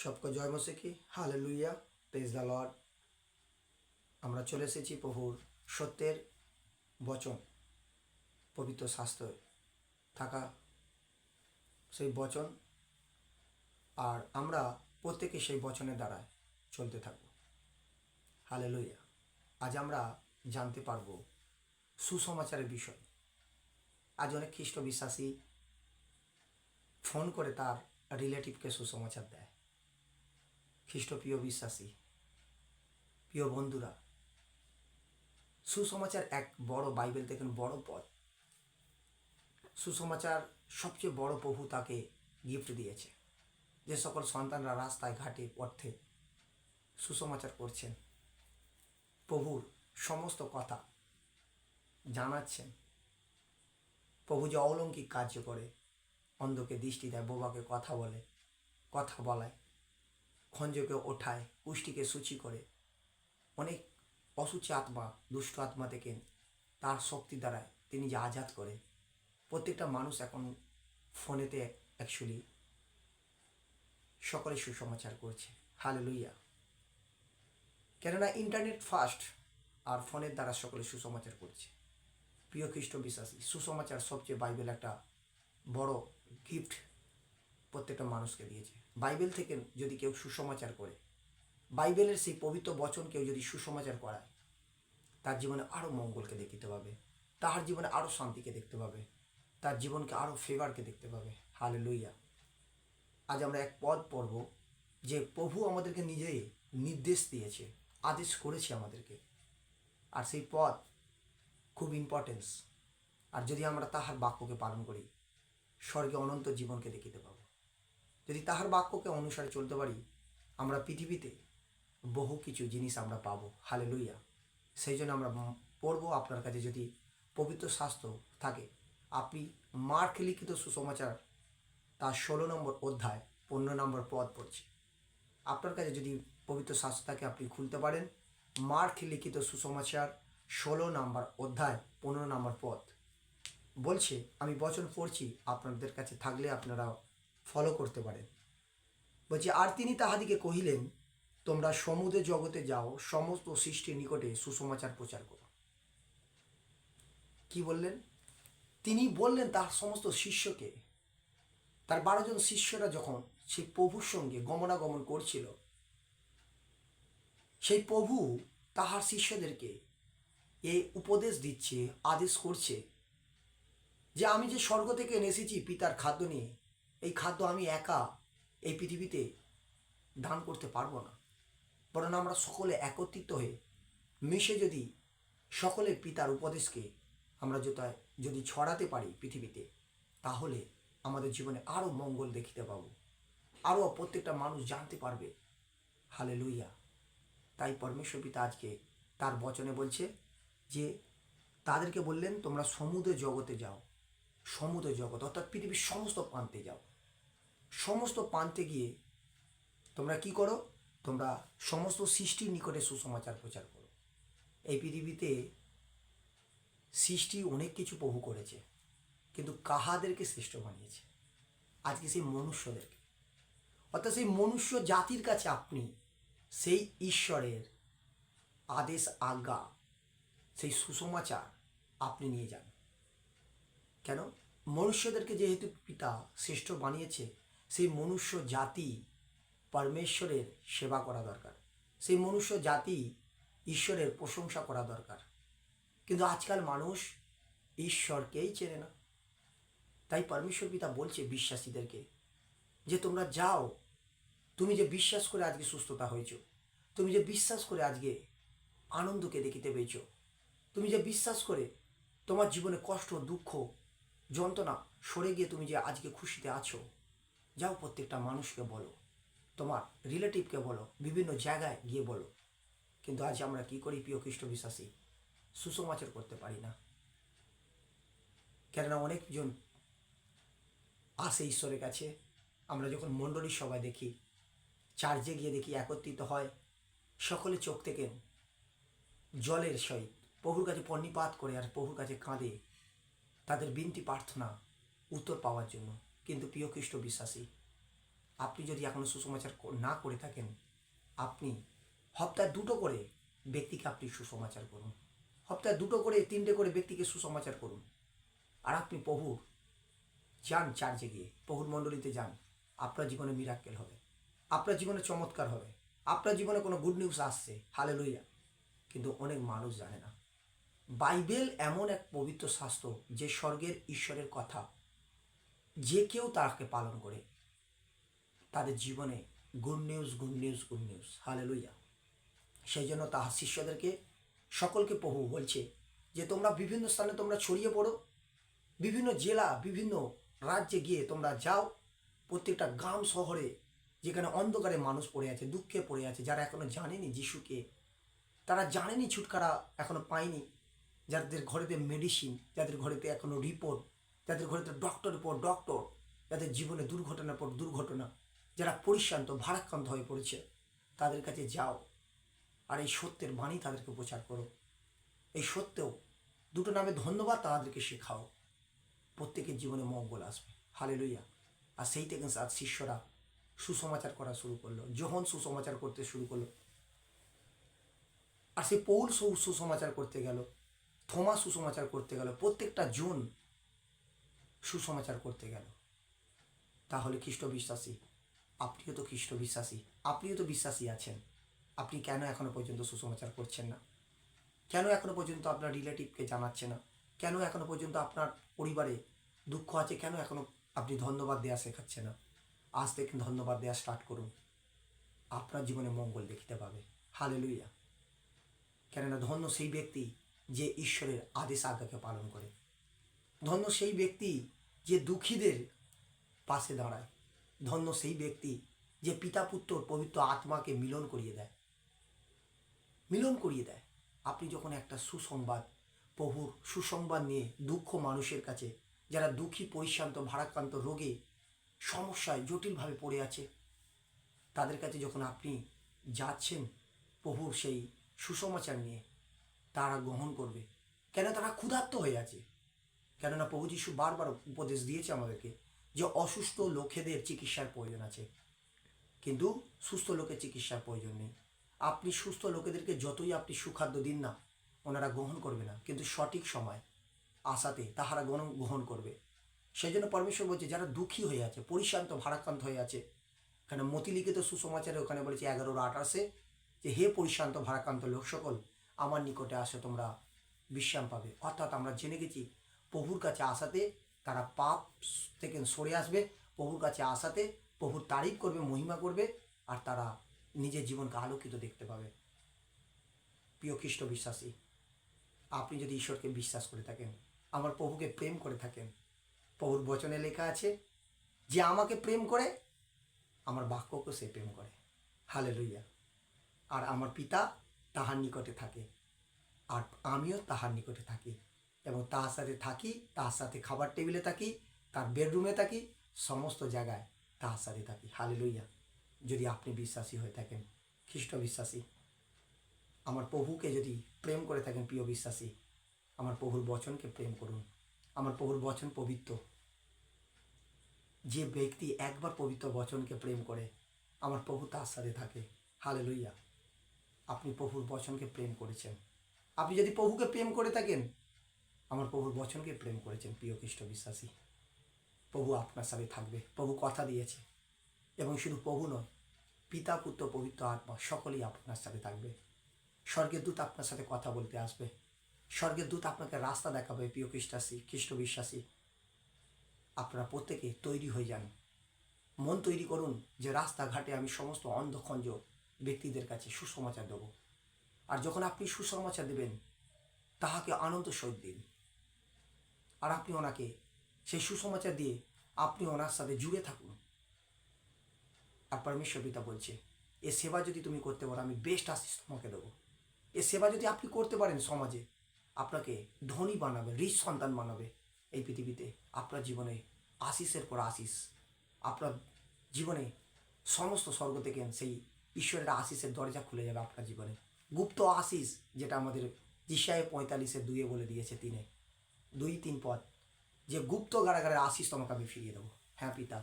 सबको जय मसीह की हालेलुया प्रेज द लर्ड। আমরা চলে এসেছি প্রভুর সত্যের বচন, পবিত্র শাস্ত্রে থাকা সেই বচন, আর আমরা প্রত্যেকে সেই বচনের দ্বারা চলতে থাকব। হালেলুয়া। আজ আমরা জানতে পারব সুসমাচারের বিষয়। আজ অনেক খ্রিস্ট বিশ্বাসী ফোন করে তার রিলেটিভকে সুসমাচার দেয়। খ্রিস্টপ্রিয় বিশ্বাসী প্রিয় বন্ধুরা, সুসমাচার এক বড়, বাইবেল থেকে বড় পদ। সুসমাচার সবচেয়ে বড় প্রভু তাকে গিফট দিয়েছে। যে সকল সন্তানরা রাস্তায় ঘাটে পথে সুসমাচার করছেন, প্রভুর সমস্ত কথা জানাচ্ছেন। প্রভু যে অলৌকিক কার্য করে, অন্ধকে দৃষ্টি দেয়, বোবাকে কথা বলায়, খঞ্জকে ওঠায়, কুষ্টিকে সূচি করে, অনেক অসুচি আত্মা, দুষ্ট আত্মা থেকে তার শক্তি দ্বারা তিনি যে আজাদ করে। প্রত্যেকটা মানুষ এখন ফোনেতে অ্যাকচুয়ালি সকলে সুসমাচার করছে। হালেলুয়া। কেননা ইন্টারনেট ফাস্ট, আর ফোনের দ্বারা সকলে সুসমাচার করছে। প্রিয় খ্রিস্ট বিশ্বাসী, সুসমাচার সবচেয়ে বাইবেল একটা বড় গিফট প্রত্যেকটা মানুষকে দিয়েছে। বাইবেল থেকে যদি কেউ সুসমাচার করে, বাইবেলের সেই পবিত্র বচন কেউ যদি সুসমাচার করায়, তার জীবনে আরও মঙ্গলকে দেখতে পাবে, তার জীবনে আরও শান্তিকে দেখতে পাবে, তার জীবনকে আরও ফেভারকে দেখতে পাবে। হালেলুয়া। আজ আমরা এক পদ পড়ব যে প্রভু আমাদেরকে নিজেই নির্দেশ দিয়েছে, আদেশ করেছে আমাদেরকে, আর সেই পদ খুব ইম্পর্টেন্স। আর যদি আমরা তাহার বাক্যকে পালন করি, স্বর্গে অনন্ত জীবনকে দেখিতে পাব। যদি তাহার বাক্যকে অনুসারে চলতে পারি, আমরা পৃথিবীতে বহু কিছু জিনিস আমরা পাবো। হালেলুয়া। সেই জন্য আমরা পড়বো। আপনার কাছে যদি পবিত্র শাস্ত্র থাকে, আপনি মার্ক লিখিত সুসমাচার তার 16 নম্বর অধ্যায় 15 নম্বর পদ পড়ছে। আপনার কাছে যদি পবিত্র শাস্ত্র থাকে, আপনি খুলতে পারেন। মার্ক লিখিত সুসমাচার 16 নম্বর অধ্যায় 15 নম্বর পদ বলছে, আমি বচন পড়ছি, আপনাদের কাছে থাকলে আপনারা ফলো করতে পারেন। বলছি, আর তিনি তাহাদিকে কহিলেন, তোমরা সমুদ্র জগতে যাও, সমস্ত সৃষ্টির নিকটে সুসমাচার প্রচার করো। কি বললেন? তিনি বললেন তার সমস্ত শিষ্যকে, তার 12 জন শিষ্যরা যখন সেই প্রভুর সঙ্গে গমনাগমন করছিল, সেই প্রভু তাহার শিষ্যদেরকে এই উপদেশ দিচ্ছে, আদেশ করছে যে আমি যে স্বর্গ থেকে এসেছি পিতার খাদ্য নিয়ে, এই খাদ্য আমি একা এই পৃথিবীতে দান করতে পারবো না, বরং আমরা সকলে একত্রিত হয়ে মিশে যদি সকলে পিতার উপদেশকে আমরা যদি ছড়াতে পারি পৃথিবীতে, তাহলে আমাদের জীবনে আরও মঙ্গল দেখিতে পাবো, আরও প্রত্যেকটা মানুষ জানতে পারবে। হালেলুয়া। তাই পরমেশ্বর পিতা আজকে তার বচনে বলছে যে তাদেরকে বললেন, তোমরা সমুদ্র জগতে যাও। সমুদ্র জগৎ অর্থাৎ পৃথিবীর সমস্ত প্রান্তে যাও। সমস্ত প্রান্তে গিয়ে তোমরা কি করো? তোমরা সমস্ত সৃষ্টির নিকটে সুসমাচার প্রচার করো। এই পৃথিবীতে সৃষ্টি অনেক কিছু প্রভু করেছে, কিন্তু কাহাদেরকে শ্রেষ্ঠ বানিয়েছে? আজকে সেই মনুষ্যদেরকে, অর্থাৎ সেই মনুষ্য জাতির কাছে আপনি সেই ঈশ্বরের আদেশ, আজ্ঞা, সেই সুসমাচার আপনি নিয়ে যান। কেন? মনুষ্যদেরকে যেহেতু পিতা শ্রেষ্ঠ বানিয়েছে, সেই মনুষ্য জাতি পরমেশ্বরের সেবা করা দরকার, সেই মনুষ্য জাতি ঈশ্বরের প্রশংসা করা দরকার। কিন্তু আজকাল মানুষ ঈশ্বরকেই চেনে না। তাই পরমেশ্বর পিতা বলছে বিশ্বাসীদেরকে যে তোমরা যাও। তুমি যে বিশ্বাস করে আজকে সুস্থতা হয়েছ, তুমি যে বিশ্বাস করে আজকে আনন্দকে দেখিতে পেয়েছ, তুমি যে বিশ্বাস করে তোমার জীবনে কষ্ট, দুঃখ, যন্ত্রণা সরে গিয়ে তুমি যে আজকে খুশিতে আছো, যাও প্রত্যেকটা মানুষকে বলো, তোমার রিলেটিভকে বলো, বিভিন্ন জায়গায় গিয়ে বলো। কিন্তু আজ আমরা কি করি প্রিয় খ্রিস্ট বিশ্বাসী? সুসমাচার করতে পারি না। কেননা অনেকজন আসে ঈশ্বরের কাছে। আমরা যখন মণ্ডলীর সবাই দেখি, চার্চে গিয়ে দেখি একত্রিত হয়, সকলে চোখ থেকে জলের সহিত প্রভুর কাছে পর্ণিপাত করে আর প্রভুর কাছে কাঁদে, তাদের বিনতি প্রার্থনা উত্তর পাওয়ার জন্য। কিন্তু প্রিয় খ্রিস্ট বিশ্বাসী, আপনি যদি এখনও সুসমাচার না করে থাকেন, আপনি সপ্তাহে 2টো করে ব্যক্তিকে আপনি সুসমাচার করুন, সপ্তাহে 2টো করে 3টে করে ব্যক্তিকে সুসমাচার করুন। আর আপনি প্রভুর যান, চার্চে গিয়ে প্রভুর মণ্ডলীতে যান, আপনার জীবনে মিরাক্কেল হবে, আপনার জীবনে চমৎকার হবে, আপনার জীবনে কোনো গুড নিউজ আসছে, হালেলুয়া। কিন্তু অনেক মানুষ জানে না বাইবেল এমন এক পবিত্র শাস্ত্র যে স্বর্গের ঈশ্বরের কথা যে কেউ তাকে পালন করে তাদের জীবনে good news, good news, good news, hallelujah. সেই জন্য তাহার শিষ্যদেরকে সকলকে প্রভু বলছে যে তোমরা বিভিন্ন স্থানে তোমরা ছড়িয়ে পড়ো, বিভিন্ন জেলা, বিভিন্ন রাজ্যে গিয়ে তোমরা যাও, প্রত্যেকটা গ্রাম শহরে যেখানে অন্ধকারে মানুষ পড়ে আছে, দুঃখে পড়ে আছে, যারা এখনো জানেনি যিশুকে, তারা জানেনি, ছুটকারা এখনো পায়নি, যাদের ঘরেতে মেডিসিন, যাদের ঘরেতে এখনো রিপোর্ট, যাদের ঘরেতে ডক্টরের পর ডক্টর, যাদের জীবনে দুর্ঘটনার পর দুর্ঘটনা, যারা পরিশ্রান্ত ভারাক্রান্ত হয়ে পড়েছে, তাদের কাছে যাও আর এই সত্যের বাণী তাদেরকে প্রচার করো। এই সত্যেও 2টো নামে ধন্যবাদ তাদেরকে শেখাও, প্রত্যেকের জীবনে মঙ্গল আসবে, হালেলুয়া। আর সেই থেকে আজ শিষ্যরা সুসমাচার করা শুরু করলো, যোহন সুসমাচার করতে শুরু করলো, আর সে পৌল সুসমাচার করতে গেল, থোমা সুসমাচার করতে গেল, প্রত্যেকটা জন সুসমাচার করতে গেল। তাহলে খ্রিস্ট বিশ্বাসী, আপনিও তো খ্রিস্ট বিশ্বাসী, আপনিও তো বিশ্বাসী আছেন, আপনি কেন এখনো পর্যন্ত সুসমাচার করছেন না? কেন এখনো পর্যন্ত আপনার রিলেটিভকে জানাচ্ছে না? কেন এখনো পর্যন্ত আপনার পরিবারে দুঃখ আছে, কেন এখনো আপনি ধন্যবাদ দেওয়া শেখাচ্ছে না? আজ থেকে ধন্যবাদ দেওয়া স্টার্ট করুন, আপনার জীবনে মঙ্গল দেখিতে পাবে, হালেলুয়া। কেননা ধন্য সেই ব্যক্তি যে ঈশ্বরের আদেশ আজ্ঞাকে পালন করে, ধন্য সেই ব্যক্তি যে দুঃখীদের পাশে দাঁড়ায়, ধন্য সেই ব্যক্তি যে পিতা পুত্র পবিত্র আত্মাকে মিলন করিয়ে দেয়। আপনি যখন একটা সুসংবাদ, প্রভুর সুসংবাদ নিয়ে দুঃখ মানুষের কাছে, যারা দুঃখী, পরিশ্রান্ত, ভারাক্রান্ত, রোগে, সমস্যায় জটিলভাবে পড়ে আছে, তাদের কাছে যখন আপনি যাচ্ছেন প্রভুর সেই সুসমাচার নিয়ে, তারা গ্রহণ করবে। কেন? তারা ক্ষুধার্ত হয়ে আছে। কেননা প্রভু যীশু বারবার উপদেশ দিয়েছে আমাদেরকে যে অসুস্থ লোকেদের চিকিৎসার প্রয়োজন আছে, কিন্তু সুস্থ লোকের চিকিৎসার প্রয়োজন নেই। আপনি সুস্থ লোকেদেরকে যতই আপনি সুখাদ্য দিন না, ওনারা গ্রহণ করবে না, কিন্তু সঠিক সময় আসাতে তাহারা গ্রহণ করবে। সেই জন্য পরমেশ্বর বলছে যারা দুঃখী হয়ে আছে, পরিশ্রান্ত, ভারাক্রান্ত হয়ে আছে, কেন মতিলিখিত সুসমাচারে ওখানে বলেছে 11:28 যে হে পরিশ্রান্ত ভারাক্রান্ত লোক সকল, আমার নিকটে আসে, তোমরা বিশ্রাম পাবে। অর্থাৎ আমরা জেনে গেছি প্রভুর কাছে আসাতে তারা পাপ থেকে সরে আসবে, প্রভুর কাছে আসাতে প্রভুর তারিফ করবে, মহিমা করবে, আর তারা নিজের জীবনকে আলোকিত দেখতে পাবে। প্রিয় খ্রিস্ট বিশ্বাসী, আপনি যদি ঈশ্বরকে বিশ্বাস করে থাকেন, আমার প্রভুকে প্রেম করে থাকেন, প্রভুর বচনে লেখা আছে যে আমাকে প্রেম করে আমার বাক্যকে সে প্রেম করে, হালেলুয়া। আর আমার পিতা তাহার নিকটে থাকে, আর আমিও তাহার নিকটে থাকি, এবং তার সাথে থাকি, তার সাথে খাবার টেবিলে থাকি, তার বেডরুমে থাকি, সমস্ত জায়গায় তার সাথে থাকি, হালেলুয়া। যদি আপনি বিশ্বাসী হয়ে থাকেন, খ্রিস্ট বিশ্বাসী, আমার প্রভুকে যদি প্রেম করে থাকেন, প্রিয় বিশ্বাসী, আমার প্রভুর বচনকে প্রেম করুন। আমার প্রভুর বচন পবিত্র। যে ব্যক্তি একবার পবিত্র বচনকে প্রেম করে, আমার প্রভু তার সাথে থাকে, হালেলুয়া। আপনি প্রভুর বচনকে প্রেম করেছেন। আপনি যদি প্রভুকে প্রেম করে থাকেন, আমার প্রভুর বচনকে প্রেম করেছেন, প্রিয় খ্রিস্ট বিশ্বাসী, প্রভু আপনার সাথে থাকবে। প্রভু কথা দিয়েছে, এবং শুধু প্রভু নয়, পিতা, পুত্র, পবিত্র আত্মা সকলেই আপনার সাথে থাকবে। স্বর্গের দূত আপনার সাথে কথা বলতে আসবে, স্বর্গের দূত আপনাকে রাস্তা দেখাবে। প্রিয় খ্রিস্ট বিশ্বাসী, আপনারা প্রত্যেকে তৈরি হয়ে যান, মন তৈরি করুন যে রাস্তাঘাটে আমি সমস্ত অন্ধখঞ্জ ব্যক্তিদের কাছে সুসমাচার দেব। আর যখন আপনি সুসমাচার দেবেন, তাহাকে আনন্দ সহিত দিন, আর আপনি ওনাকে সেই সুসমাচার দিয়ে আপনি ওনার সাথে জুড়ে থাকুন। আর পরমেশ্বর পিতা বলছে, এ সেবা যদি তুমি করতে পারো, আমি বেস্ট আশিস তোমাকে দেবো। এ সেবা যদি আপনি করতে পারেন, সমাজে আপনাকে ধনী বানাবে, রিচ সন্তান বানাবে। এই পৃথিবীতে আপনার জীবনে আশিসের পর আশিস, আপনার জীবনে সমস্ত স্বর্গ থেকে সেই ঈশ্বরের আশিসের দরজা খুলে যাবে আপনার জীবনে। গুপ্ত আশিস, যেটা আমাদের যিশায়া 45:2 বলে দিয়েছে, 3-2-3 পদ, যে গুপ্ত কারাগারের আশিস তোমাকে আমি ফিরিয়ে দেবো। হ্যাঁ পিতা,